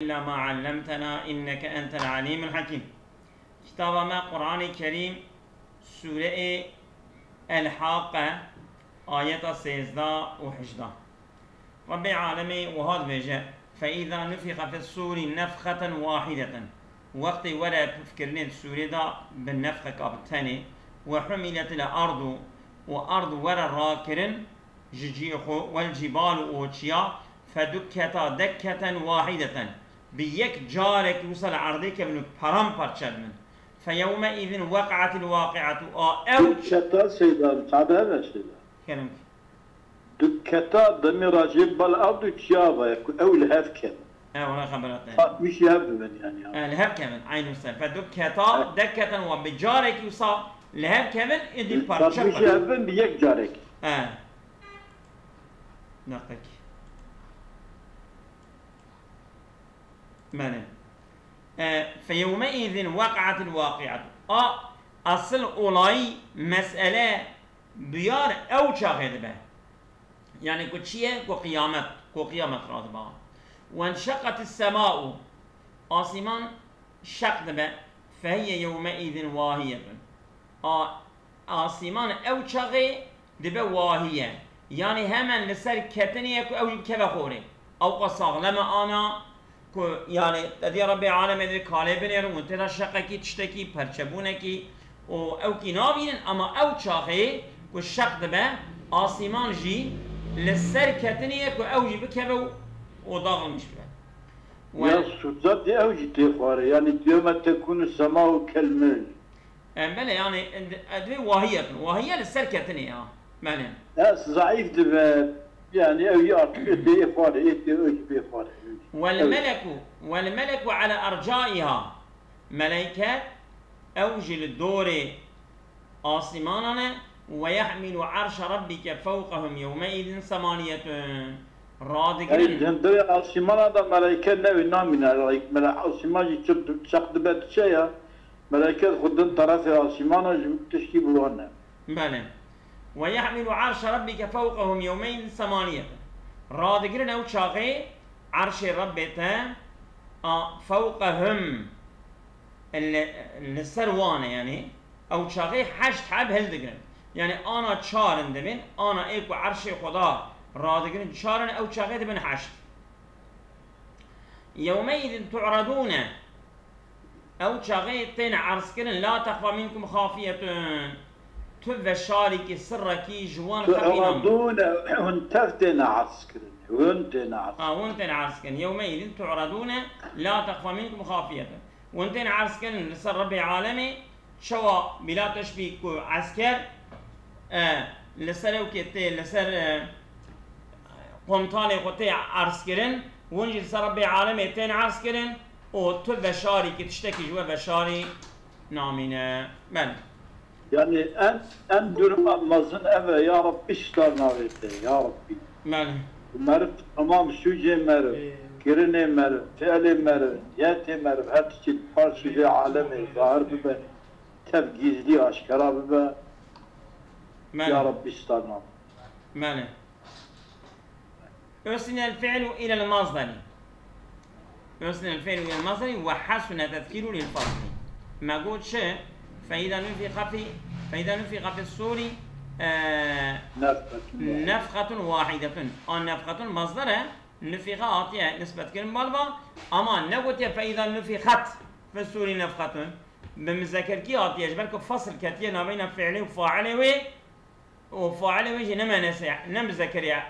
إلا ما علمتنا إنك أنت العليم الحكيم. كتاب ما قرآن الكريم سورة الحاقة آية 13 و 18. رب العالمين وهذا بيجا فإذا نفخ في الصور نفخة واحدة وقت ولا تفكرني السورة دا بالنفخة كابتاني وحملت الأرض وأرض ولا راكرن جيجيخو والجبال أوتشيا فدكتا دكة واحدة بيك جارك وصل عرضك ابن برام برشدمن فيومئذ وقعت الواقعة أو دكتا سيدان تعبها ما سيدان كلامك دكتا ضمير جيب الأرض تشابه أو الهاف كم ولا خبرتنا مش يهب من يعني الهب كمان عين السر فدكتا دكة وبجارك يوصل لهب كمان إدي برشد مش يهب بيك جارك نقطك معنى فيومئذ وقعت الواقعة أصل أولاي مسألة بيار أو شاهد به يعني كتشيه قيامت راضبا وانشقت السماء آسمان شق به فهي يومئذ واهية آسمان أو شاهد دبه واهية يعني همن لسر كتنية أو كبخوري أو قصاغ لما أنا يعني تدي رب العالمين ذي كالي بنير وانتدا شقكي تشتكي پرچبونكي او كي نابينن اما او چاخي كو شق دبه آسمان جي لسر كتنية كو او جي بكبه و داغل مش بله يا سوزات دي او جي تخواري يعني يوم تكون السماء كالمل بله يعني ادوي واهية لسر كتنية معنى ضعيف دبه يعني او يعطي بإفارة بإفارة والملك على أرجائها ملائكة أوجل الدور آسماننا ويحمل عرش ربك فوقهم يومئذ ثمانية رادقين الجندوية آسمانا دا ملائكة نوي نامنا ملائكة آسمان شخد بات شيئا ملائكة خدن طرف آسمانا تشكي بلوانا بله ويحمل عرش ربك فوقهم يومئذ ثمانية رادقين أو شاقي عرش ربته فوقهم السروانه يعني او شاقي حشت حب هلدگرن يعني انا چارن دبن انا ايكو عرش خدا رادگرن چارن او شاقي دبن حشت يومئذ تعرضون او شاقي تين عرسكرن لا تخفى منكم خافية تبا شارك سركي جوان تعرضون وانتفتنا عرسكرن وانتن عرسكن يومئذ تعرضون لا تخفى منكم خافية وانتن عرسكن لسر رب العالمين شوا بلا تشبيه عسكر لسر وكتي لسر قمطاني قطي عرسكرن ونجي لسر رب العالمين تين عرسكرن وتو بشاري كتشتكي جوا بشاري نامينا من يعني أن دون مزن أبا يا رب اشترنا غيرتي يا ربي من مرف تمام شوجي مرف كرني مرف فعلي مرف ياتي مرف هر تشي فارشي عالمي ظاهر ببا تبجيزلي أشكرا ببا يا رب اشترنا معنى أرسل الفعل إلى المصدر أرسل الفعل إلى المصدر وحسن تذكير للفصل ما قلت شيء فإذا نفخ في الصور نفخة واحدة نفخة مصدر نفخ عاطية نسبة كلمة بالبا أما نقول فإذا نفخت في الصور نفخة بمذكر كي عاطية جبالك فصل كتير بين فعله وفاعله وفاعله وجه نما نسيح نم ذكر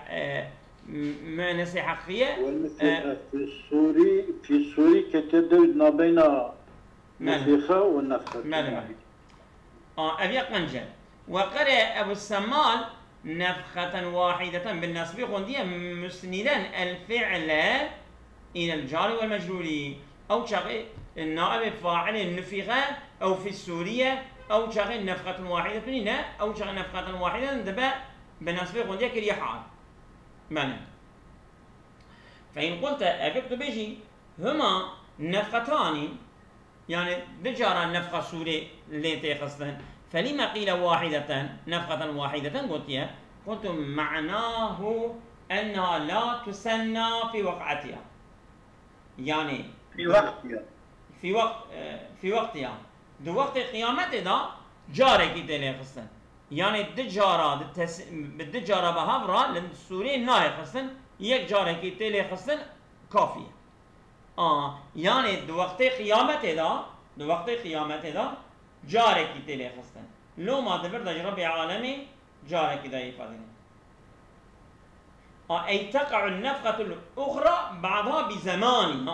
ما نسيح حقيقية في الصور كتير ما بين نفخة والنفخة أبي قنجل وقرأ أبو السمال نفخة واحدة بالنسبة غندية مسندا الفعل إلى الجار والمجرور أو شغل النائب فاعل النفخة أو في السورية أو شغل نفخة واحدة هنا أو شغل نفخة واحدة دبا بالنسبة غندية كريه حال معنى فإن قلت أبيك بيجي هما نفختان يعني دجارا نفخة سوري ليتي خصدن فلما قيل واحدة نفخة واحدة قلت معناه أنها لا تسنى في وقعتها يعني في وقت يعني في وقت يعني دو وقت قيامت دا جارك تلي خصن يعني دجارة بالدجارة بهافرا للسوري ناي خصن يك جارك تلي خصن كافية يعني دو وقت قيامت دا جارك تلي خصن لو ما دبر دا ربي عالمي جارك دا يفادين أي تقع النفقة الأخرى بعضها بزمان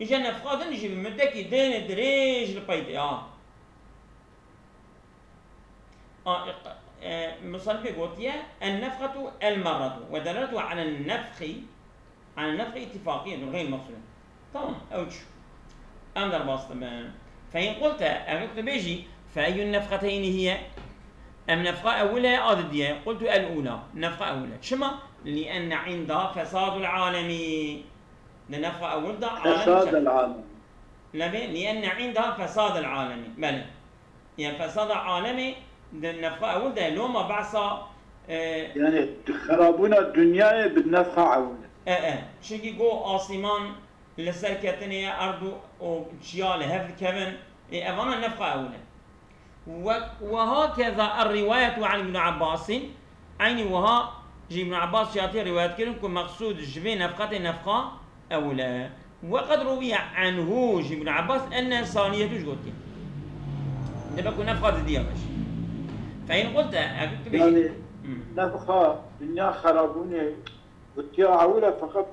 إجا النفقة نجي بمدة دين دريج لبيت مصنف قوتية النفقة المرة ودلالته على النفخ اتفاقيا غير مقصود طبعا أوش أمدر باص فإن قلت أردت بيجي فأي النفقتين هي أم نفقة أولى أضدية قلت الأولى نفقة أولى شما لأن عندها فساد العالم لنفقة أول ده فساد العالم لأن عندها فساد العالم بل يعني فساد العالم النفقة أول ده لو ما بعصا يعني خرابونا الدنيا بالنفقة أولى شكي جو آسمان لسركتني أرض وشيال هذا كمان أفانا النفقة أولى وهكذا الرواية عن ابن عباس عيني وها جي ابن عباس شاتي رواية كلهم مقصود جبي نفقة أولى وقد روي عنه جي ابن عباس أن ثانية جوتي ده بكون نفقة دي باش فإن قلت يعني نفقة الدنيا خرابوني قلت أولى فقط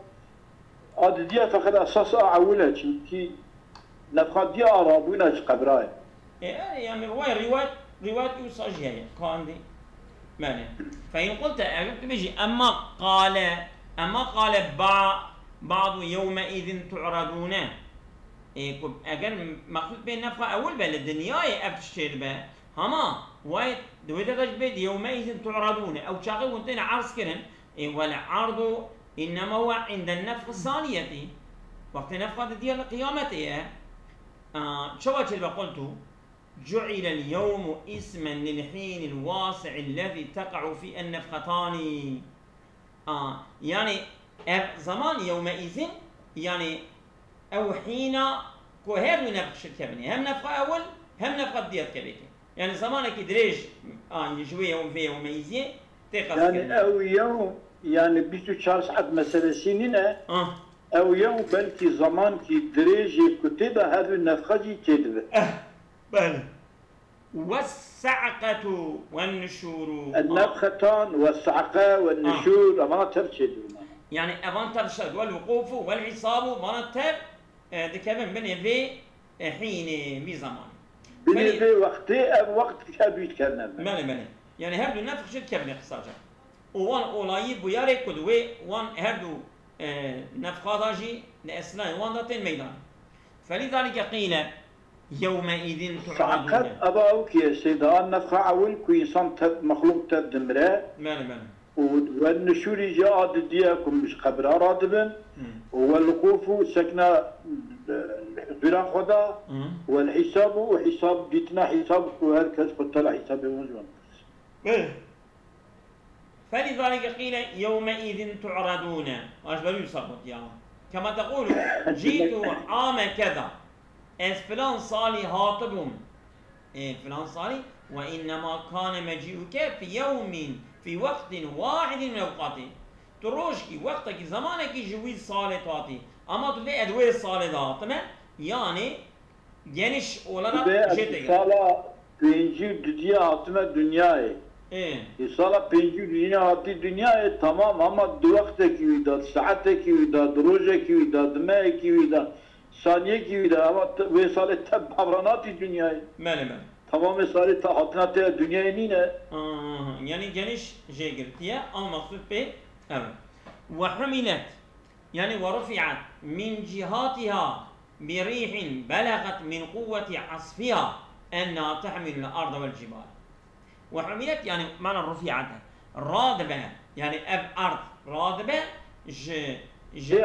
دي فقط أساس أولى كي نفقة دي أرابونا قبراي يعني رواية يوساجيها كان دي معنى فإن قلت بيجي أما قال بعض يومئذ تعرضون أجل مقصود بين نفقة أول بل الدنيا أبتشير به هما وايد دويدا تجبد يومئذ تعرضون أو شاقي وانتين عرض كرن والعرض إنما هو عند النفقة الثانية وقت نفقة دي قيامته شو اللي قلته جعل اليوم اسما للحين الواسع الذي تقع فيه النفقتان يعني زمان يومئذ يعني او حين كوهر نفخ الكبني هم نفقه اول هم نفقه ديت كبيته يعني زمانك دريج شويه يوم في يومئذ يعني او يوم يعني 24 ساعه مثلا سنين او يوم بلكي زمان كي دريج كتب هذه النفخه جي كتب بله والصعقة والنشور النفختان والصعقة والنشور أما ترشد يعني أمان ترشد والوقوف والعصاب ما تر دكمن بني في حين بزمان بني في وقت كبير كنا مالي يعني هردو نفخ شد كبني قصاجة وان أولاي بياري كدوي وان هردو نفخاجي لأسلام وان داتين ميدان فلذلك قيل يومئذ تعرضون فقط أباوك يا سيدة النفخة أول كويسان مخلوق تدمره مالي والنشور جاء دياكم مش قبرها رادبن والوقوف سكنة بلا خدا والحساب وحساب جيتنا حساب وهركز قتل حساب وزن فلذلك قيل يومئذ تعرضون أجبر يصبت يعني كما تقول جيت عام كذا فلان صالي هاتبهم فلان صالي وإنما كان مجيئك في يوم في وقت واحد من أوقاته تروشكي وقتك زمانك جويز صالي تاتي أما تبدأ أدوية صالي داتما يعني جنش أولانا جيتك صالة بينجي دنيا هاتما دنياي صالة بينجي دنيا هاتي دنياي تمام أما دو وقتك ويدا ساعتك ويدا دروجك ويدا دمائك ويدا ثانية كيدا أما وصالة تب عبرانات الدنيا ماله تمام صالة تحطنات الدنيا نينا يعني جنش جيجرتيا أو مقصود به وحملت يعني ورفعت من جهاتها بريح بلغت من قوة عصفها أنها تحمل الأرض والجبال وحملت يعني معنى رفعت رادبة يعني أرض رادبة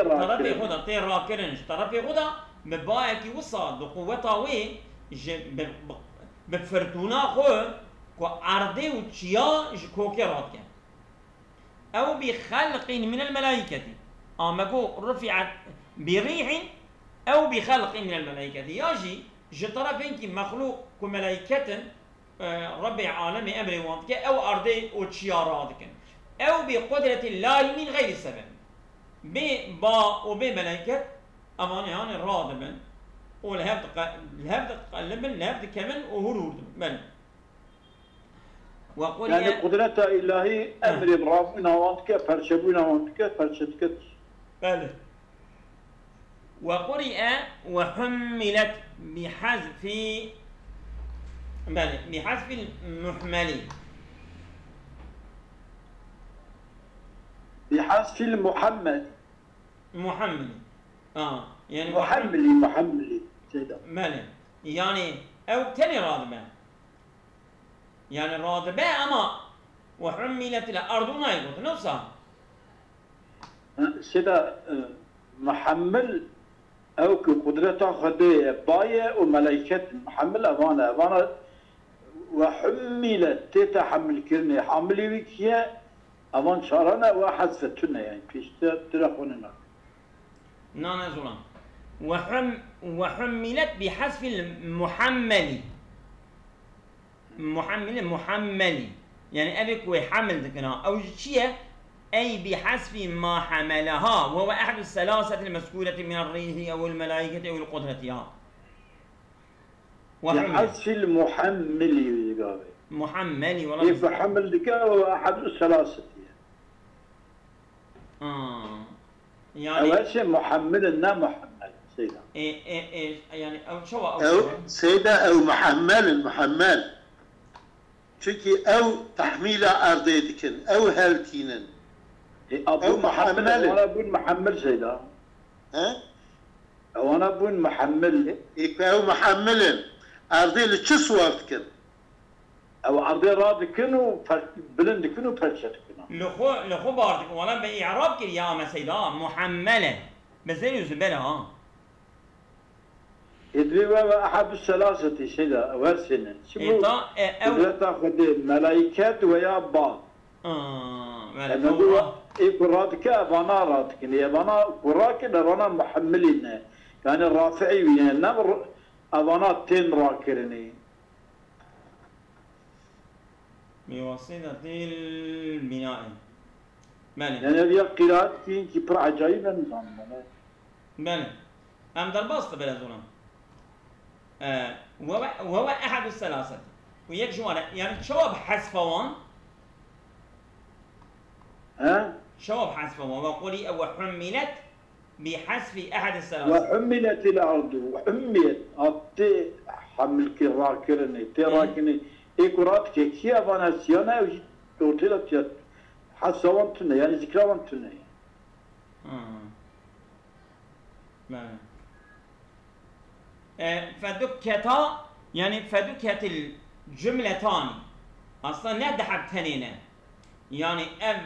طرفي خدا طير راكرنج طرفي خدا ببايك وصل بقوتها وين بفرتونا خو كأرضي وتشيا كوكرات كان أو بخلق من الملائكة أما جو رفعت بريح أو بخلق من الملائكة يجي جطرفين كي مخلوق كملائكة رب العالم أمر وانتك أو أرضي وتشياراتك أو بقدرة الله من غير سبب با وبملائكة أمان يعني رادبا ولهبت قلبا لهبت كمن وهرود بل وقل يعني قدرة إلهي أمر ربنا وانتك فرشبنا وانتك فرشتك بل وقرئ وحملت بحذف المحمل بحذف المحمل يعني محملي سيدا مالي يعني أو تاني رادبة يعني رادبة أما وحملت الأرض نايقود نفسها سيدا محمل أو كقدرته خدي باية وملائكة محمل أمانة وحملت تتحمل كرني حملي وكيا أمان شارنا وحذفتنا يعني فيش تلخوننا نانا زولان وحملت بحذف المحمل محمل يعني أبيك ويحمل ذكرها أو شيء أي بحذف ما حملها وهو أحد الثلاثة المذكورة من الريح أو الملائكة أو القدرة بحذف المحمل محمل ولا كيف حمل ذكر هو أحد الثلاثة يعني أول شيء محمل إنه محمل سيدا إيه يعني أو شو أو سيدا أو محمل çünkü ev tahmile ardı edikin, ev heltinin. أو محمل. أنا بقول محمل سيدا. ها؟ وأنا بقول محمل. أو محمل ardı ile çiz vardıkın. أو ardı radikın و بلندكن و فرشتكن. لخو باردك ولا بإعراب كي يا مسيدا محملة. بس زين يزبلها. إدري أحد الثلاثة سيدا ورسنا. شو؟ أو تأخذ ملائكة ويا بعض. ملائكة. إقرادك أبانا رادكني أبانا قراك أبانا محملين يعني الرافعي يعني نمر أبانا تين راكرني. بواسطة البناء. بله. يعني هذه قراءات كي برا عجيبة نظام. بله. أم درباست بلا زلمة. وهو أحد الثلاثة ويك جوارة يعني شواب حذفوان ها؟ شواب حذفوان وقولي أو حملت بحذف أحد الثلاثة وحملت الأرض وحملت أتي حمل كراكرني تراكني إقرات كي أبانا سيانا وجي توتيلت حسوان تنا يعني ذكراوان تنا فدكتا يعني فدكت الجملتان اصلا ندحب تنينه يعني ام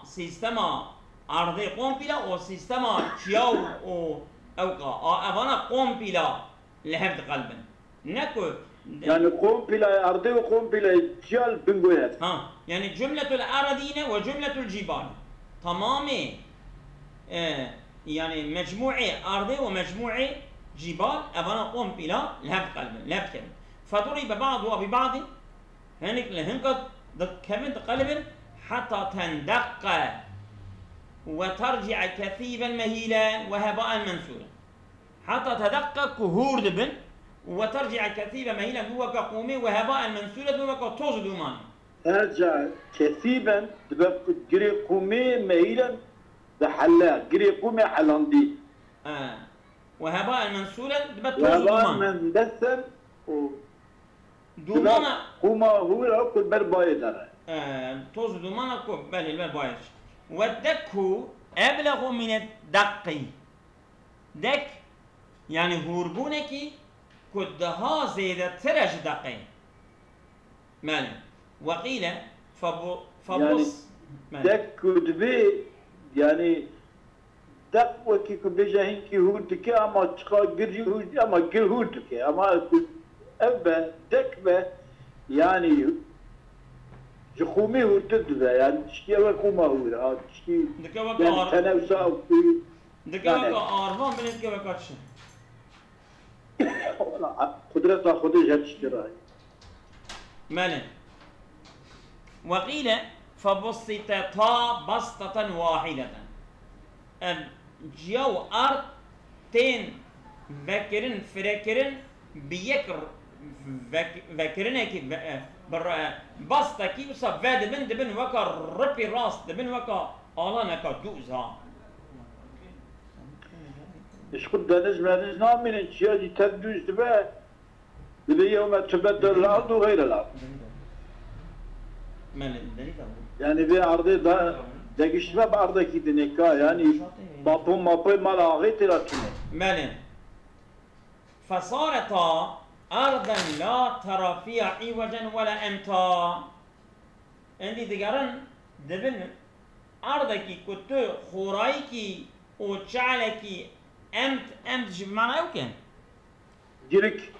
سيستما ارضي قومبيلا او سيستما تشياو او اوقا اوانا قومبيلا لهبد قلبا نكو يعني قومبيلا ارضي وقومبيلا جال بنقولها يعني جملة الأراضين وجملة الجبال تمامي يعني مجموعة أرضي ومجموعة جبال أبانا قوم بلا لهب قلبا لهب كمن فضرب بعضها ببعض هنك لهنقد كمن قلبا حتى تندق وترجع كثيبا مهيلا وهباء منثورا حتى تدق كهور دبن وترجع كثيبا مهيلا هو كقومي وهباء منثورا هو كطوز دومان ترجع كثيبا قري قومي مهيلا بحلا قري قومي حلاندي وهباء منثورا وهباء مندثر دومانا قوما هو العقل برباية داره توز دومانا كو بل البربايش والدك أبلغ من الدق دك يعني هربونكي كدها زيادة ترج دقي مالي وقيل فبص يعني دك كدبي يعني دق وكي كبجاهين كي هودك أما تقا قري هود أما قر هودك أما أبا دك به يعني جخومي هو تدبه يعني تشكي وكوما هو تشكي يعني تنافسا دكوا آرمان بنت كوا كاتش قدرت خودش هتشتراي ماله وقيل فبسطتا بسطة واحدة جو أرض تين فكرن فركرن بيكر فكرن كي بسطة كي وصا فاد بن دبن وكا ربي راس دبن وكا الله نكا دوزها إيش قد نجم نامين الشيء دي تدوز دبا بدي يوم تبدل الأرض وغير الأرض يعني في أرضي دقيش ما بأرضك دنيكا يعني بابو ما لاغيت لكنه مالين فصارتا أرضا لا ترى فيها عوجا ولا أمتا عندي دقارن دبن أرضك كنت خورايكي وشعلكي أمت شو بمعنى أو كان؟ جرك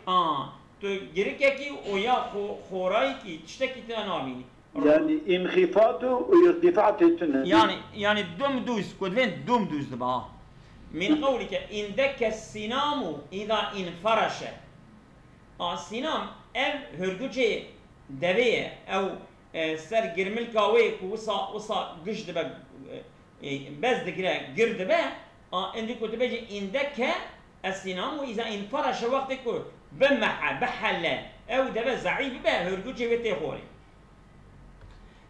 تو جرككي ويا خورايكي تشتكي تناميني يعني انخفاض وارتفاع تتنى يعني دوم دوز كودفين دوم دوز دبا من قولك إن دك السنام إذا انفرش السنام هرجوجي دبيه أو سر جرمل كاوي وصا قش دبا بس دكرا جرد با عندك كتبجي إن دك السنام وإذا انفرش وقتك بمحل بحل أو دبا زعيب با هرجوجي بتخوري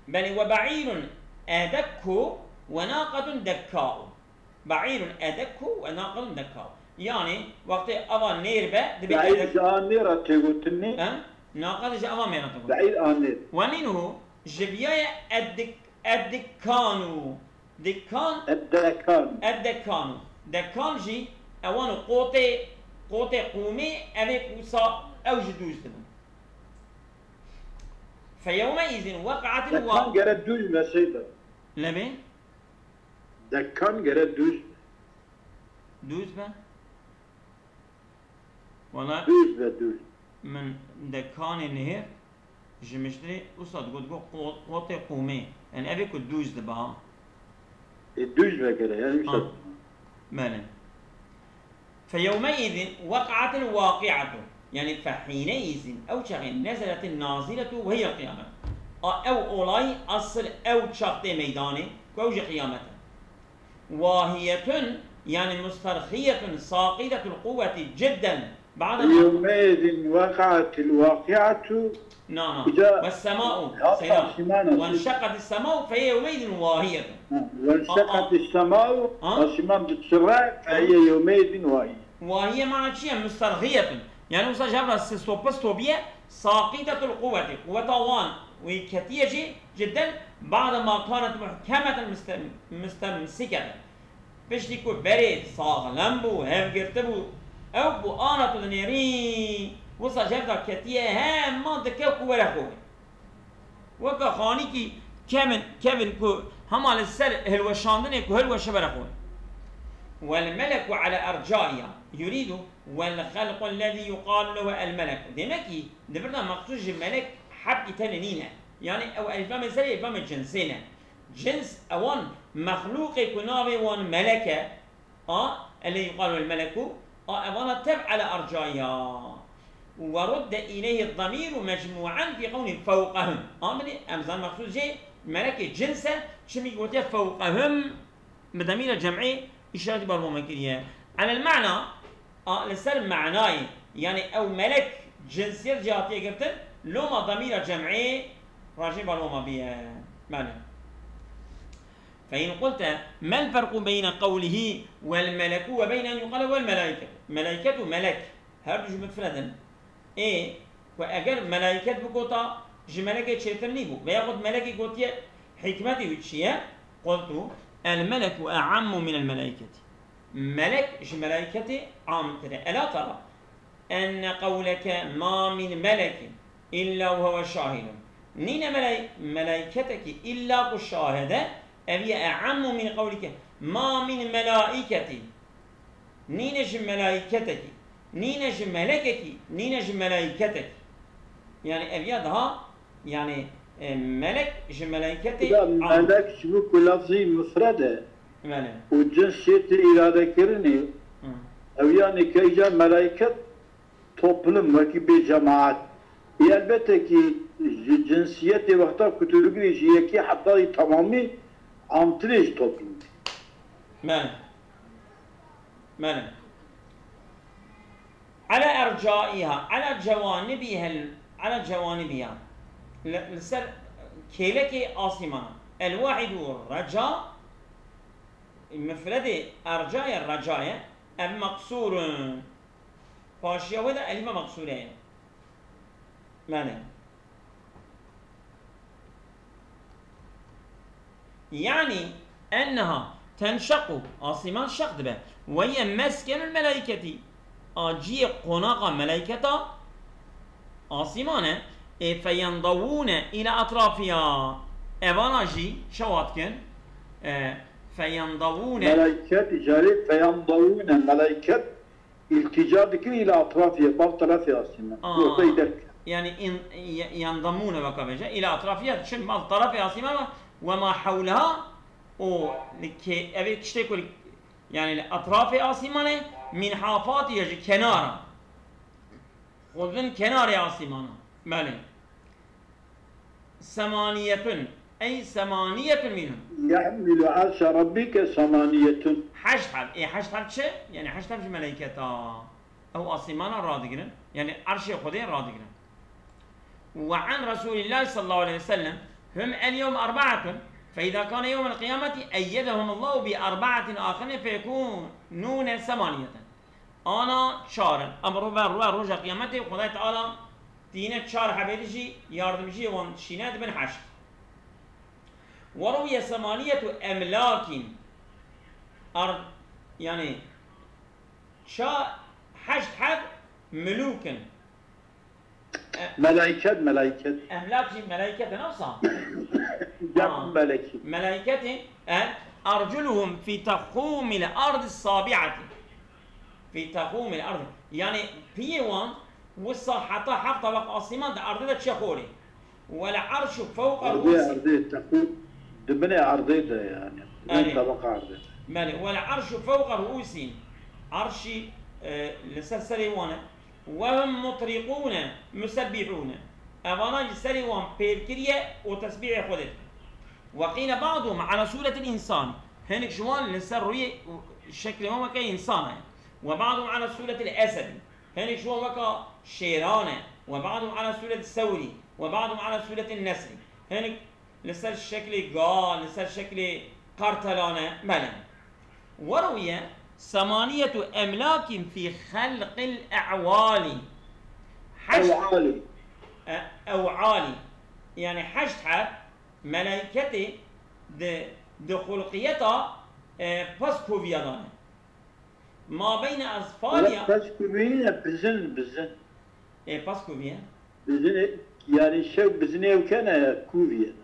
بل وبعير أدك وناقة دكاء بعير أدك وناقة دكاء يعني وقت أبا نير با بعير جانيرة تقولتني ناقة جاء ميرا تقول بعير آنير ومنه جبيايا الدكانو الدكانو دكان جي أوان قوتي قومي أبي قوصا أو جدوز دبن فيومئذ وقعت دكان جرد دوز ما سيدا لبي دكان جرد دوز با والله دوز من دكان النهر جمشتري وصد قد قوتي قومي يعني أبي كد دوز دبا الدوز بقرا يعني مش مالا فيومئذ وقعت الواقعة يعني فحينئذ أو شغل نزلت النازلة وهي القيامة أو أولاي أصل أو شخطي ميداني كوجه قيامة واهية يعني مسترخية ساقطة القوة جدا بعد يومئذ وقعت الواقعة نعم والسماء وانشقت السماء فهي يومئذ واهية وانشقت السماء والسماء تتسرع فهي يومئذ واهية وهي معنى شيء مسترخية يعني وصل جابنا ستوبية ساقطة القوة وطوان وكتيجة جدا بعد ما كانت محكمة مستمسكة بشتكو بريد صاغلم بو هف قرتبو او بو آنة النيري وصل جابنا كتية هم ما دكوكو ولا خوي وكا خاني كي كمن كو هم على السر هلوشاندن كو هلوش برا خوي والملك على أرجائها يريد والخلق الذي يقال له الملك دمكي دبرنا مقصود الملك حب تنينه يعني او الفام زي الفام جنسنا جنس اوان مخلوق كنابي وان ملكه اللي يقال الملك اوان تبع على ارجائها ورد اليه الضمير مجموعا في قول فوقهم امزان مقصود جي ملك جنسه شمي قلت فوقهم بضمير جمعي اشاره بالممكنيه على المعنى لسر معناي يعني او ملك جنسية جهاتية قلت لو ما ضمير جمعي راجع بالوما بيها معنى فإن قلت ما الفرق بين قوله والملك وبين أن يقال والملائكة ملائكة ملك هرج مفردا إيه وأجر ملائكة بقطع جملك شيطان بو بياخد ملك قطع حكمته وشيء قلت الملك أعم من الملائكة ملك ملائكة عام ترى ألا ترى أن قولك ما من ملك إلا وهو شاهد نين ملائكتك إلا الشاهدة أبي أعم من قولك ما من ملائكة نينج ملائكتك نينج ملكك نينج ملائكتك يعني أبي هذا يعني ملك ملائكتي ملك شبك لفظي مفردة بله وجنسiyet iradekerini ev yani keyce meleket toplum ve bir cemaat. Elbette ki cinsiyeti vakta kütülüğü ki hatta tamamı antreş toplum. بله بله على أرجائها على جوانبها على جوانبها لسر كيلك آسمان الواحد الرجاء مفرد أرجاء الرجاء المقصور فاشيا وذا ألف مقصورين معنى يعني أنها تنشق آسمان شق به وهي مسكن الملائكة آجي قناق ملائكة آسمان فينضوون إلى أطرافها إباناجي شواتكن فينضوون ملائكة إجارة فينضوون ملائكة التجا بكن إلى أطرافها بعض طرفها آسمان يعني ينضمون بقى إلى أطرافها شن بعض طرف آسمان وما حولها او لكي ابي تشتكل يعني اطراف آسمانه من حافات يجي كنارا خذن كنار آسمانه بله ثمانية اي ثمانية منهم يحمل عرش ربك ثمانية حشت حب اي حشت حب شيء يعني حشت حب ملائكة او آسمانه رادقرن يعني عرش خدين رادقرن وعن رسول الله صلى الله عليه وسلم هم اليوم أربعة فإذا كان يوم القيامة أيدهم الله بأربعة آخرين فيكونون ثمانية أنا شار أمر روج قيامته خدای تعالى تينة شار حبيتشي ياردمشي وان شينات بن حشر وروي ثمانية أملاك أرض يعني شا حشت حد ملوك ملائكة أملاك ملائكة نفسها ملائكة أرجلهم في تخوم الأرض السابعة في تخوم الأرض يعني بيوان وصل حتى حفظ وقت أصيمان أرض تشخوري والعرش فوق الرؤوس أرضية تخوم دبني أرضية يعني طبقة أرضية والعرش فوق الرؤوس عرشي لسلسليوانا وهم مطرقون مسبحون أبانا سريوان بيركرية وتسبيح خدت وقيل بعضهم على سورة الإنسان هنك جوان لسروية شكل ما كان إنسان وبعضهم على سورة الأسد هنك جوان وكا شيران وبعضهم على سورة الثوري وبعضهم على سورة النسر هنك لسر الشكل قال لسر الشكل قرتلانة ملا وروي 8 أملاك في خلق الأعوالي أوعالي يعني حشتها ملائكته د خلقيتها باسكوفيا ما بين أظفارها باسكوفيا بزن باسكوفيا بزن يعني شو بزني وكان كوفيا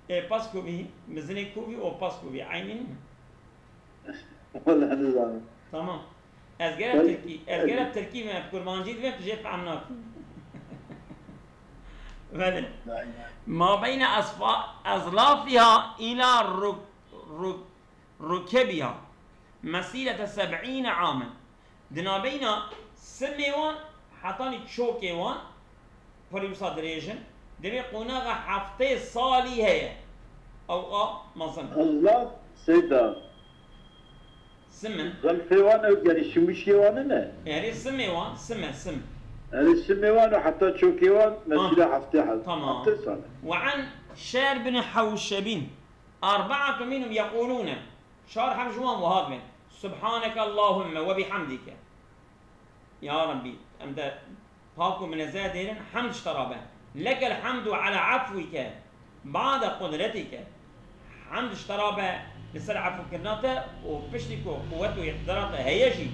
باسكوفي بزني كوفي أو باسكوفي عينين والله هذا تمام أزجرب تركي ما كرمانجيد ما بتجيب عمناك ما بين أظلافها إلى ركبها مسيرة 70 عاما دنا بين سميوان حطاني تشوكيوان فريوسا دريجن دمي قناغ حفتي صالي هي أو مصن الله سيدا سمن ظلفيوان أو يعني شمشيوان نه يعني سميوان سم يعني سميوان حتى تشوكيوان مسيرة حفتي حل تمام وعن شار بن حوشبين 4 منهم يقولون شار حمجوان وهاضمين سبحانك اللهم وبحمدك يا ربي أمدا هاكو من الزادين حمد اشترابه لك الحمد على عفوك بعد قدرتك حمد اشترابه لسر عفو كرناته وبشتكو قوته يقدراته هيجي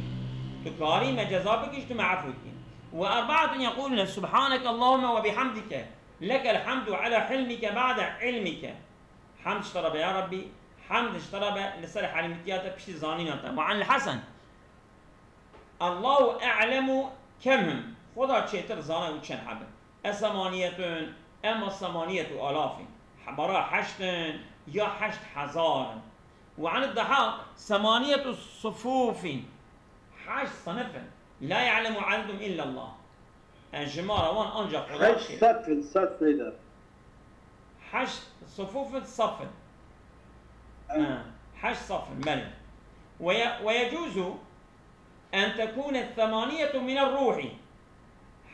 تكاري ما جزابك اجتمع عفوك و4 يقولون سبحانك اللهم وبحمدك لك الحمد على حلمك بعد علمك حمد اشترابه يا ربي حمد اشترابه لسر حلمتياته بشتي زانيناته وعن الحسن الله أعلم كمهم خدا چهتر زانه و چند حبه أثمانية أما 8,000 برا 8 یا 8,000 وعن الضحاك 8 صفوف 8 صنفا لا يعلم عددهم إلا الله. الجمارة وان أنجا قدر 8 صف إذا 8 صفوف صف 8 صف بلى. ويجوز أن تكون 8 من الروح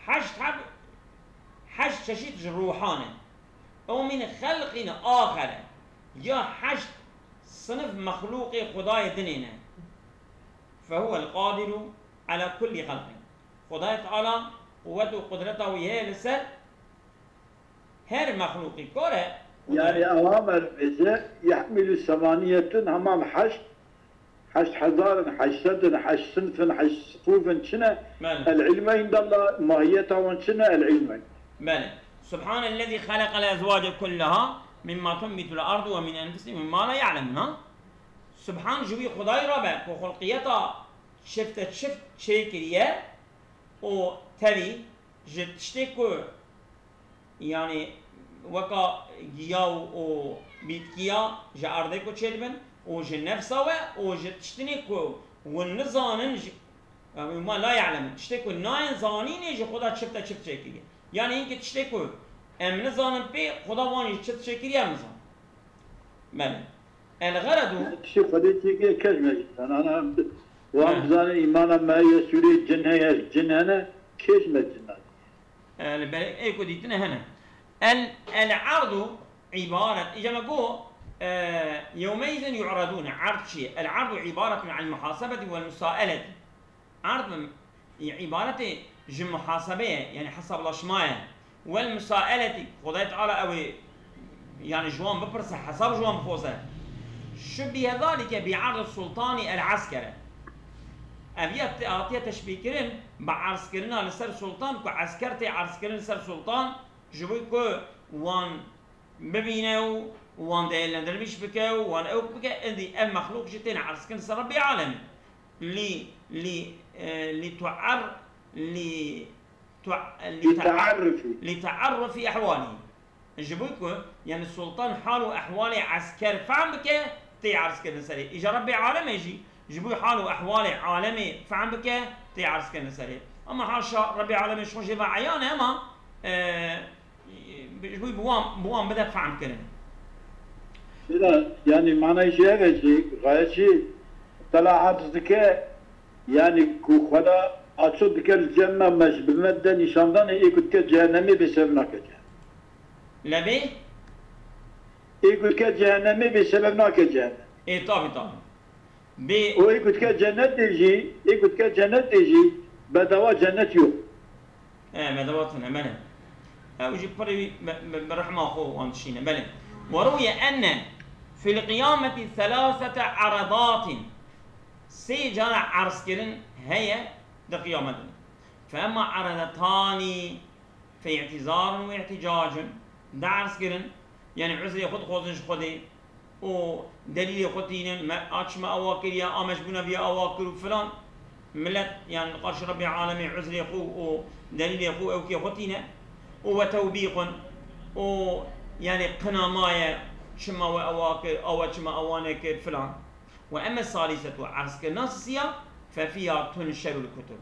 8 ششيت الروحانة أو من خلق آخر يا 8 صنف مخلوق خداي دنينا، فهو القادر على كل خلق. خداي تعالى قوته وقدرته وهي لسر هر مخلوقي كره يعني أوامر بزه يحمل 8 همام 8,000 8 صنف 8 صفوف شنو العلم عند الله ماهيته شنو العلم. بلى. سبحان الذي خلق الأزواج كلها مما تنبت الأرض ومن أنفسهم مما لا يعلمون. سبحان جوي خداي ربك وخلقيته شفت شيكريه و تبي جتشتكو يعني وكا جياو و بيتكيا جاردكو تشلبن و جنفسوا و جتشتنكو والنزانن ما لا يعلم تشتكو ناين زانين يجي خدا شفت شيكريه يعني انك تشتكو ام نزانن بي خدا واني شفت شيكريه مزان. بله. الغرض شوف هذيك كلمة أنا وأمزان إيمانا ما يسوري الجنة هنا كيش ما الجنة إيكو ديتنا هنا العرض عبارة إجا مقو يومئذ يعرضون. عرض شيء العرض عبارة عن المحاسبة والمساءلة. عرض عبارة جم محاسبة يعني حسب الأشماية والمساءلة خداي تعالى أو يعني جوان ببرس حسب جوان بخوزه. شبه ذلك بعرض السلطان العسكري. أبيات أعطيه تشبيكرين بعسكرنا لسر سلطان كو عسكرتي عسكرين لسر سلطان جبوي كو وان ببينو وان دايلن دربيش بكو وان أو بكا إندي المخلوق جتين عسكرين لسر ربي عالمي لتعرف أحواله. جبوي كو يعني السلطان حاله أحوالي عسكر فعم بكا تي عسكر لسري إجا ربي عالمي يجي جبوي حاله أحوالي عالمي فعم بك تعرس كن سري. أما حاشا ربي عالمي شو جبا عيان أما جبوي بوام بدأ فعم كن. يعني معناه شيء هذا شيء غاية شيء طلع عبدك يعني كو خدا أتصدق الجنة مش بمدة نشاندان يكون كجهنمي بسبب كجهنم. لبي؟ يقول كجهنمي بسبب كجهنم. إيه طبعا. ويقول كجنة تجي يقول كجنة تجي بدوا جنة يوم. بدواتنا بلى. وجي بري برحمة أخوه وانشينا بلى. وروي أن في القيامة 3 عرضات سيجانا عرسكرين هي القيامة. فأما عرضتان في اعتذار واحتجاج دا عرسكرين يعني عذر ياخذ خوزنش خدي ودليل خطين ما أشما أواكر يا أمش بنا بيا أواكر وفلان ملت يعني قرش ربي عالمي عذر يخو ودليل يخو أو كي خطينه وتوبيق يعني قنا مايا شما وأواكر أو شما أوانكر فلان. وأما الثالثة عرسك الناصية ففيها تنشر الكتب.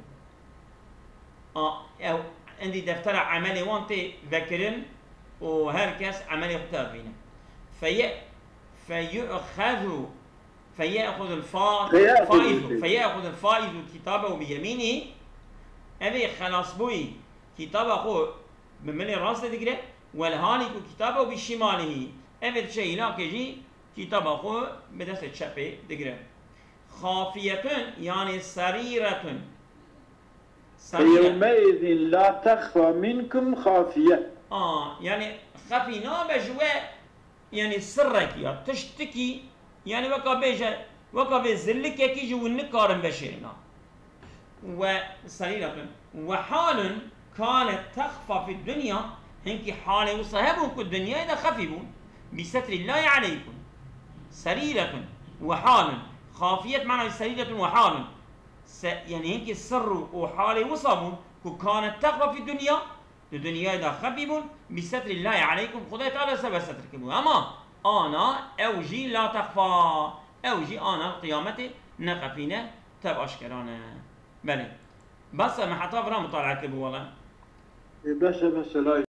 أو عندي دفتر عملي وانت ذكرن وهركس عملي اختارينه فيأخذ الفائز كتابه بيمينه. أبي خلاص بوي كتابه أخو بملي راسه دقره والهالك كتابه بشماله. أبي شيء لا كجي كتابه أخو بدست شبه دقره. خافية يعني سريرة. يومئذ لا تخفى منكم خافية. يعني خفينا بجواء يعني سرك يا تشتكي يعني وكا بيزلك يكي جو النكارن بشرنا. وسريرة وحال كانت تخفى في الدنيا هنك حال وصاحبهم الدنيا إذا خفيبون بستر الله عليكم. سريرة وحال خافية معنى سريرة وحال يعني هنك السر وحال وصابون كانت تخفى في الدنيا إذا خفيبون بستر الله عليكم. خدای تعالی سبب ستر کنه. اما آنا اوجی لا تخفى او جي آنا قيامته نقفينه تب أشكرانه بله بس ما حتى فرا مطالعة كبو والله بس لا